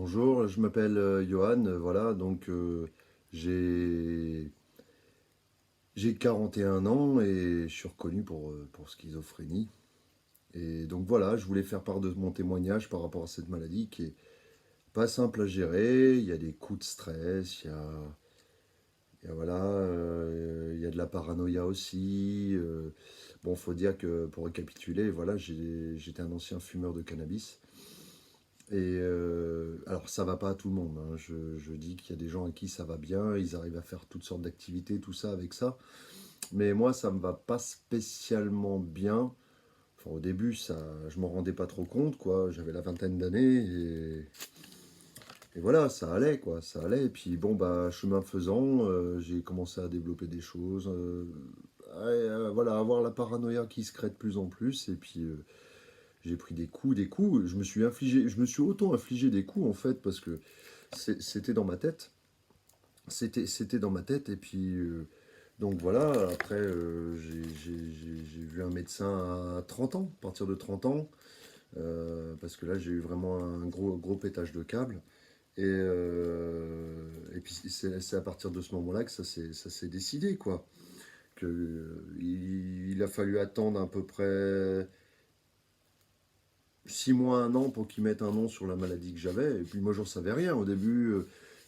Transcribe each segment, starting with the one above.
Bonjour, je m'appelle Johan, voilà, donc j'ai j'ai 41 ans et je suis reconnu pour schizophrénie. Et donc voilà, je voulais faire part de mon témoignage par rapport à cette maladie qui est pas simple à gérer. Il y a des coups de stress, voilà, il y a de la paranoïa aussi. Bon, faut dire que pour récapituler, voilà, j'étais un ancien fumeur de cannabis. Et alors ça va pas à tout le monde, hein. Je dis qu'il y a des gens à qui ça va bien, ils arrivent à faire toutes sortes d'activités, tout ça avec ça. Mais moi, ça me va pas spécialement bien. Enfin, au début, ça, je m'en rendais pas trop compte, quoi. J'avais la vingtaine d'années et voilà, ça allait, quoi. Ça allait. Et puis bon, bah, chemin faisant, j'ai commencé à développer des choses. Voilà, avoir la paranoïa qui se crée de plus en plus. Et puis j'ai pris des coups, des coups. Je me suis auto-infligé des coups en fait parce que c'était dans ma tête. C'était dans ma tête. Et puis donc voilà. Après, j'ai vu un médecin à 30 ans, à partir de 30 ans, parce que là j'ai eu vraiment un gros pétage de câble. Et puis c'est à partir de ce moment-là que ça s'est décidé quoi. Que il a fallu attendre à peu près 6 mois, un an pour qu'ils mettent un nom sur la maladie que j'avais. Et puis moi, j'en savais rien. Au début,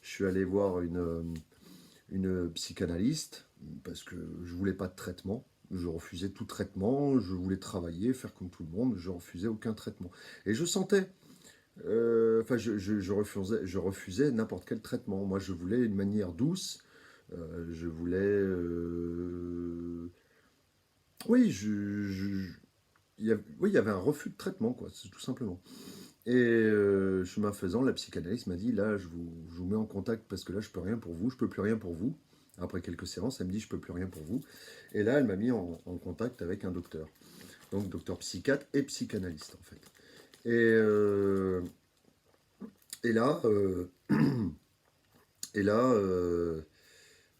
je suis allé voir une psychanalyste parce que je voulais pas de traitement. Je refusais tout traitement. Je voulais travailler, faire comme tout le monde. Je refusais aucun traitement. Et je sentais. Enfin, je refusais n'importe quel traitement. Moi, je voulais une manière douce. Je voulais. Oui, oui, il y avait un refus de traitement, quoi, c'est tout simplement. Et chemin faisant, la psychanalyste m'a dit, là, je vous mets en contact parce que là, je peux rien pour vous, je peux plus rien pour vous. Après quelques séances, elle me dit, je peux plus rien pour vous. Et là, elle m'a mis en contact avec un docteur. Donc, docteur psychiatre et psychanalyste, en fait. Et, euh, et là, et là,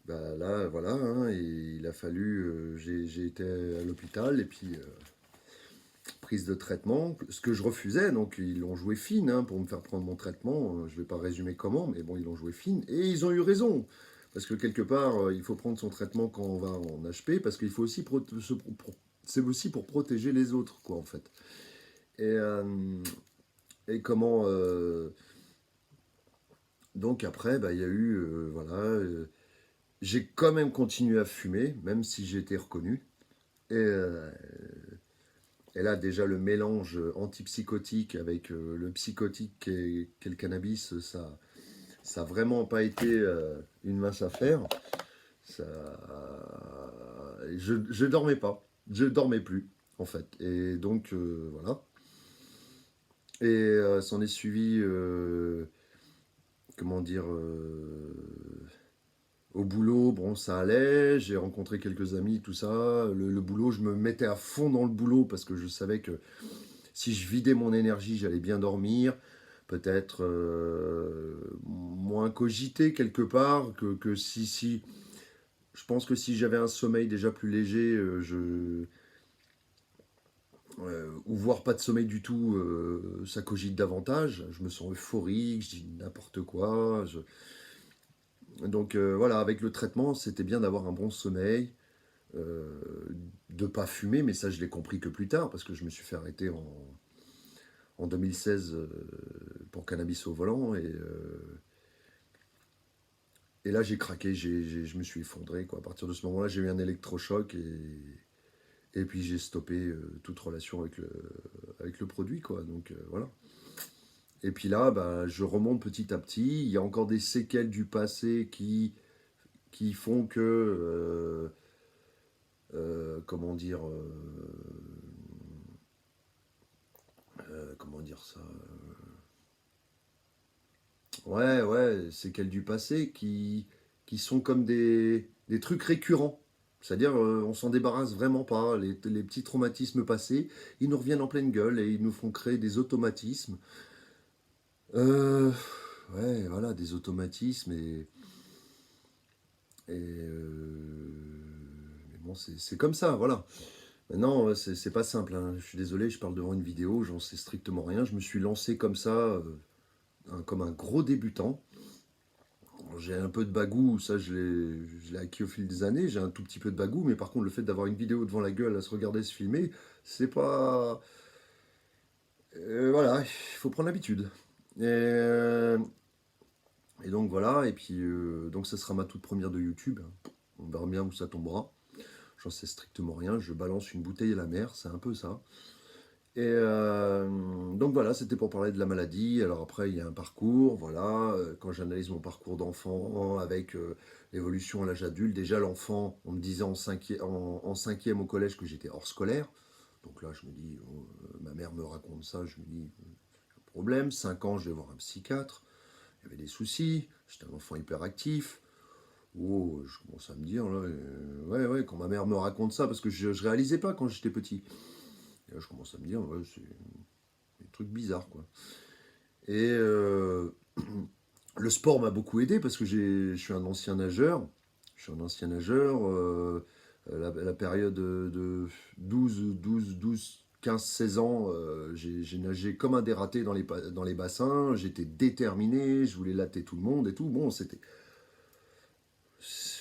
bah, là, voilà, hein, et il a fallu, j'ai été à l'hôpital et puis prise de traitement, ce que je refusais, donc ils l'ont joué fine hein, pour me faire prendre mon traitement, je ne vais pas résumer comment, mais bon, ils l'ont joué fine, et ils ont eu raison, parce que quelque part, il faut prendre son traitement quand on va en HP, parce qu'il faut aussi, c'est aussi pour protéger les autres, quoi, en fait. Et, et comment... donc après, bah, il y a eu, voilà, j'ai quand même continué à fumer, même si j'ai été reconnu, et là, déjà, le mélange antipsychotique avec le psychotique qu'est le cannabis, ça a vraiment pas été une mince affaire. Ça, je dormais pas. Je dormais plus, en fait. Et donc, voilà. Et s'en est suivi, comment dire, au boulot, bon, ça allait. J'ai rencontré quelques amis, tout ça. Le boulot, je me mettais à fond dans le boulot parce que je savais que si je vidais mon énergie, j'allais bien dormir, peut-être moins cogiter quelque part que si. Je pense que si j'avais un sommeil déjà plus léger, ou voire pas de sommeil du tout, ça cogite davantage. Je me sens euphorique, je dis n'importe quoi. Donc voilà, avec le traitement, c'était bien d'avoir un bon sommeil, euh, de pas fumer, mais ça je l'ai compris que plus tard parce que je me suis fait arrêter en 2016 pour cannabis au volant et là j'ai craqué, je me suis effondré quoi. À partir de ce moment-là, j'ai eu un électrochoc et puis j'ai stoppé toute relation avec le produit quoi. Donc voilà. Et puis là, bah, je remonte petit à petit. Il y a encore des séquelles du passé qui font que comment dire comment dire ça, ouais, ouais, séquelles du passé qui sont comme des trucs récurrents. C'est-à-dire, on s'en débarrasse vraiment pas. Les petits traumatismes passés, ils nous reviennent en pleine gueule et ils nous font créer des automatismes. Euh, ouais, voilà, des automatismes mais bon, c'est comme ça, voilà. Maintenant, c'est pas simple, hein. Je suis désolé, je parle devant une vidéo, j'en sais strictement rien. Je me suis lancé comme ça, comme un gros débutant. J'ai un peu de bagou, ça je l'ai acquis au fil des années, j'ai un tout petit peu de bagou, mais par contre le fait d'avoir une vidéo devant la gueule, à se regarder, se filmer, c'est pas... voilà, il faut prendre l'habitude. Et donc voilà, et puis donc ça sera ma toute première de YouTube. On verra bien où ça tombera. J'en sais strictement rien, je balance une bouteille à la mer, c'est un peu ça. Et donc voilà, c'était pour parler de la maladie. Alors après, il y a un parcours, voilà. Quand j'analyse mon parcours d'enfant avec l'évolution à l'âge adulte, déjà l'enfant, on me disait en cinquième au collège que j'étais hors scolaire. Donc là, je me dis, oh, ma mère me raconte ça, je me dis, problème, 5 ans, je vais voir un psychiatre. Il y avait des soucis, j'étais un enfant hyperactif. Oh, je commence à me dire, là, ouais, ouais, quand ma mère me raconte ça, parce que je réalisais pas quand j'étais petit. Et là, je commence à me dire, ouais, c'est des trucs bizarres, quoi. Et le sport m'a beaucoup aidé parce que je suis un ancien nageur. Je suis un ancien nageur. La période de 15, 16 ans, j'ai nagé comme un dératé dans les bassins. J'étais déterminé, je voulais latter tout le monde et tout. Bon, c'était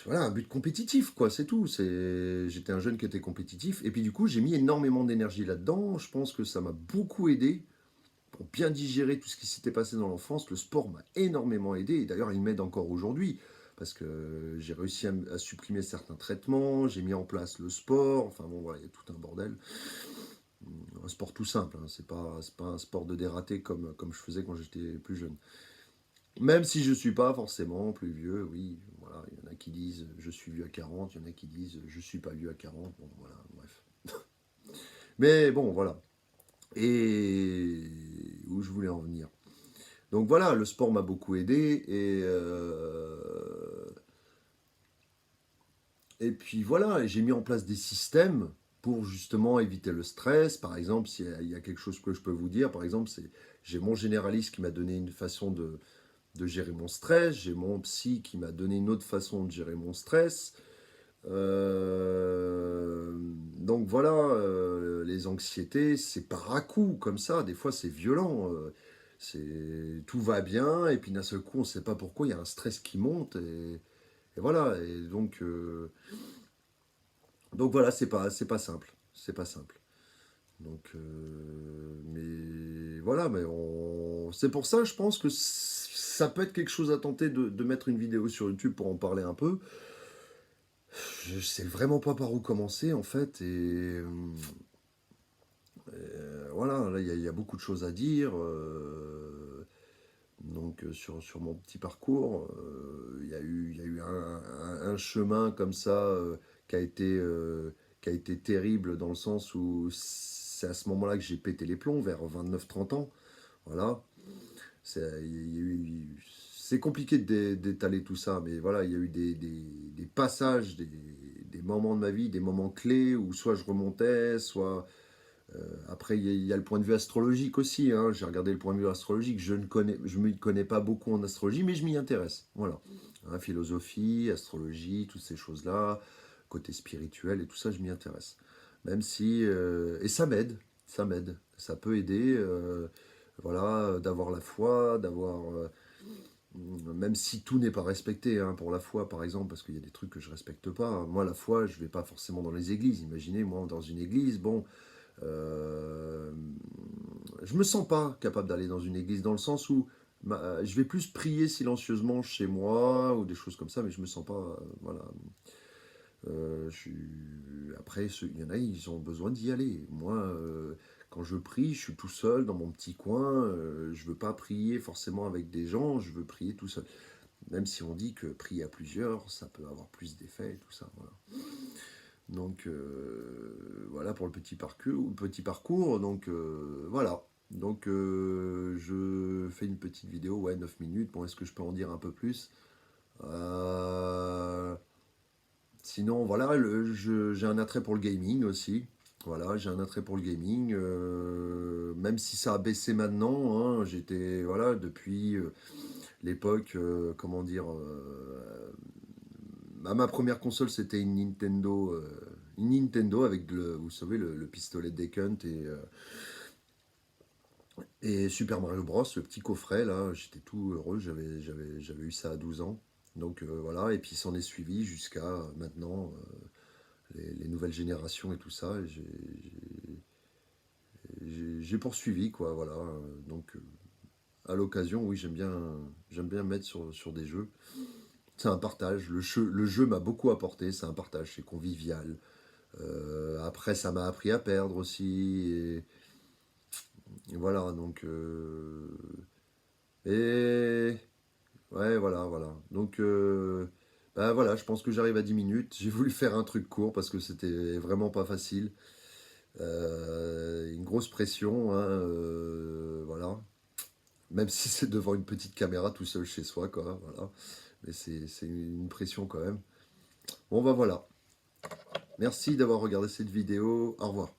voilà, un but compétitif, quoi, c'est tout. J'étais un jeune qui était compétitif. Et puis du coup, j'ai mis énormément d'énergie là-dedans. Je pense que ça m'a beaucoup aidé pour bien digérer tout ce qui s'était passé dans l'enfance. Le sport m'a énormément aidé. Et d'ailleurs, il m'aide encore aujourd'hui. Parce que j'ai réussi à supprimer certains traitements, j'ai mis en place le sport. Enfin bon, voilà, il y a tout un bordel. Un sport tout simple, hein, c'est pas un sport de dératé comme je faisais quand j'étais plus jeune. Même si je ne suis pas forcément plus vieux, oui, voilà, il y en a qui disent je suis vieux à 40, il y en a qui disent je ne suis pas vieux à 40, bon voilà, bref. Mais bon, voilà. Et où je voulais en venir. Donc voilà, le sport m'a beaucoup aidé et puis voilà, j'ai mis en place des systèmes pour justement éviter le stress. Par exemple, s'il y a quelque chose que je peux vous dire, par exemple, c'est j'ai mon généraliste qui m'a donné une façon de gérer mon stress, j'ai mon psy qui m'a donné une autre façon de gérer mon stress. Donc voilà, les anxiétés, c'est par à-coup comme ça, des fois c'est violent. Tout va bien, et puis d'un seul coup, on ne sait pas pourquoi, il y a un stress qui monte, et voilà. Et donc voilà, c'est pas simple. C'est pas simple. Donc, mais voilà, c'est pour ça, je pense que ça peut être quelque chose à tenter de mettre une vidéo sur YouTube pour en parler un peu. Je sais vraiment pas par où commencer en fait, voilà, là il y a beaucoup de choses à dire. Donc sur mon petit parcours, il y a eu un chemin comme ça qui a été terrible dans le sens où c'est à ce moment-là que j'ai pété les plombs, vers 29-30 ans. Voilà. C'est compliqué d'étaler tout ça, mais voilà, il y a eu des passages, des moments de ma vie, des moments clés où soit je remontais, soit après, il y a le point de vue astrologique aussi, hein. J'ai regardé le point de vue astrologique. Je ne m'y connais pas beaucoup en astrologie, mais je m'y intéresse. Voilà. Hein, philosophie, astrologie, toutes ces choses-là, côté spirituel et tout ça, je m'y intéresse. Même si. Et ça m'aide. Ça m'aide. Ça peut aider. Voilà, d'avoir la foi, d'avoir. Même si tout n'est pas respecté, hein, pour la foi, par exemple, parce qu'il y a des trucs que je respecte pas. Moi, la foi, je vais pas forcément dans les églises. Imaginez, moi, dans une église, bon. Euh, je me sens pas capable d'aller dans une église dans le sens où je vais plus prier silencieusement chez moi ou des choses comme ça, mais je me sens pas. Voilà. Après, il y en a, ils ont besoin d'y aller. Moi, quand je prie, je suis tout seul dans mon petit coin. Je veux pas prier forcément avec des gens, je veux prier tout seul. Même si on dit que prier à plusieurs, ça peut avoir plus d'effet et tout ça. Voilà. Donc voilà pour le petit parcours. Donc voilà. Donc je fais une petite vidéo, ouais, 9 minutes. Bon, est-ce que je peux en dire un peu plus? Euh, Sinon, voilà, j'ai un attrait pour le gaming aussi. Voilà, j'ai un attrait pour le gaming. Même si ça a baissé maintenant, hein, j'étais, voilà, depuis l'époque, comment dire, ma première console, c'était une Nintendo avec, vous savez, le pistolet Deck Hunt Et Super Mario Bros, le petit coffret, là, j'étais tout heureux, j'avais eu ça à 12 ans. Donc voilà, et puis s'en est suivi jusqu'à maintenant, les nouvelles générations et tout ça. Et j'ai poursuivi, quoi, voilà. Donc à l'occasion, oui, j'aime bien mettre sur des jeux. C'est un partage. Le jeu m'a beaucoup apporté, c'est un partage, c'est convivial. Après, ça m'a appris à perdre aussi. Et voilà, donc. Et. Ouais, voilà, voilà. Donc, bah voilà, je pense que j'arrive à 10 minutes. J'ai voulu faire un truc court parce que c'était vraiment pas facile. Une grosse pression, hein, voilà. Même si c'est devant une petite caméra tout seul chez soi, quoi, voilà. Mais c'est une pression quand même. Bon, bah voilà. Merci d'avoir regardé cette vidéo. Au revoir.